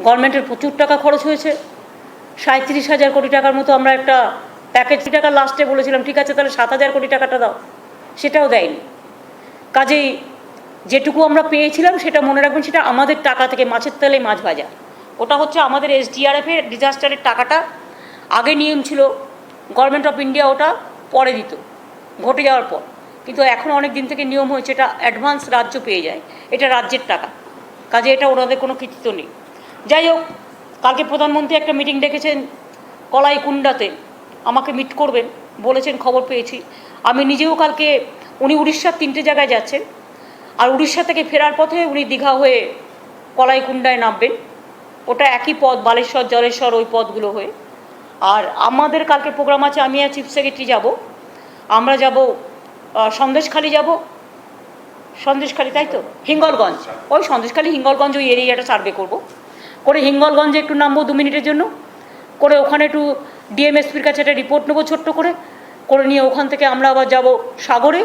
Speaker 1: গভর্নমেন্টের প্রচুর টাকা খরচ হয়েছে, 37,000 কোটি টাকার মতো আমরা একটা প্যাকেজ টাকা লাস্টে বলেছিলাম ঠিক আছে তাহলে 7,000 কোটি টাকাটা দাও, সেটাও দেয়নি। কাজেই যেটুকু আমরা পেয়েছিলাম সেটা মনে রাখবেন, সেটা আমাদের টাকা থেকে, মাছের তেলে মাছ ভাজা। ওটা হচ্ছে আমাদের SDRF-এর ডিজাস্টারের টাকাটা। আগে নিয়ম ছিল গভর্নমেন্ট অফ ইন্ডিয়া ওটা পরে দিত ঘটে যাওয়ার পর, কিন্তু এখন অনেক দিন থেকে নিয়ম হয়েছে এটা অ্যাডভান্স রাজ্য পেয়ে যায়, এটা রাজ্যের টাকা। কাজে এটা ওনাদের কোনো কৃতিত্ব নেই। যাই হোক, কালকে প্রধানমন্ত্রী একটা মিটিং ডেকেছেন কলাইকুণ্ডাতে, আমাকে মিট করবেন বলেছেন, খবর পেয়েছি। আমি নিজেও কালকে, উনি উড়িষ্যার 3টে জায়গায় যাচ্ছেন, আর উড়িষ্যা থেকে ফেরার পথে উনি দীঘা হয়ে কলাইকুণ্ডায় নামবেন। ওটা একই পথ, বালেশ্বর জলেশ্বর ওই পথগুলো হয়ে। আর আমাদের কালকে প্রোগ্রাম আছে, আমি আর চিফ সেক্রেটারি যাব। আমরা যাব সন্দেশখালি, যাব সন্দেশখালি, তাই তো, হিঙ্গলগঞ্জ, ওই সন্দেশখালি হিঙ্গলগঞ্জ ওই এরিয়াটা সার্ভে করব, করে হিঙ্গলগঞ্জে একটু নামবো 2 মিনিটের জন্য, করে ওখানে একটু ডিএমএসপির কাছে একটা রিপোর্ট নেবো ছোট্ট করে, করে নিয়ে ওখান থেকে আমরা আবার যাব সাগরে,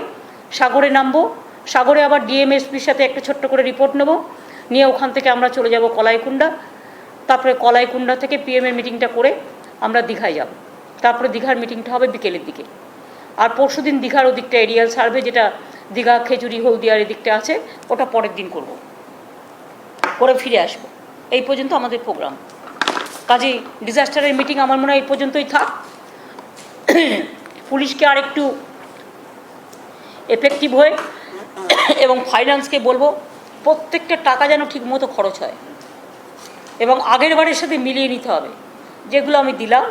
Speaker 1: সাগরে নামবো, সাগরে আবার ডিএমএসপির সাথে একটা ছোট্ট করে রিপোর্ট নেব, নিয়ে ওখান থেকে আমরা চলে যাব কলাইকুণ্ডা, তারপরে কলাইকুণ্ডা থেকে পিএমের মিটিংটা করে আমরা দীঘায় যাব, তারপরে দীঘার মিটিংটা হবে বিকেলের দিকে। আর পরশুদিন দীঘার ওদিকটা এরিয়াল সার্ভে, যেটা দীঘা খেজুরি হলদিয়ার এদিকটা আছে, ওটা পরের দিন করব, করে ফিরে আসবো। এই পর্যন্ত আমাদের প্রোগ্রাম। কাজেই ডিজাস্টারের মিটিং আমার মনে হয় এই পর্যন্তই থাক। পুলিশকে আর একটু এফেক্টিভ হয়ে এবং ফাইন্যান্সকে বলবো প্রত্যেকটা টাকা যেন ঠিকমতো খরচ হয়, এবং আগের বারের সাথে মিলিয়ে নিতে হবে যেগুলো আমি দিলাম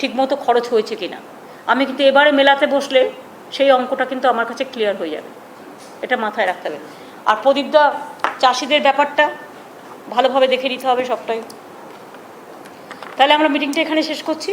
Speaker 1: ঠিকমতো খরচ হয়েছে কিনা। আমি কিন্তু এবারে মেলাতে বসলে সেই অঙ্কটা কিন্তু আমার কাছে ক্লিয়ার হয়ে যাবে, এটা মাথায় রাখতে হবে। আর প্রদীপদা, চাষিদের ব্যাপারটা ভালোভাবে দেখে নিতে হবে সবটাই। তাহলে আমরা মিটিংটা এখানে শেষ করছি।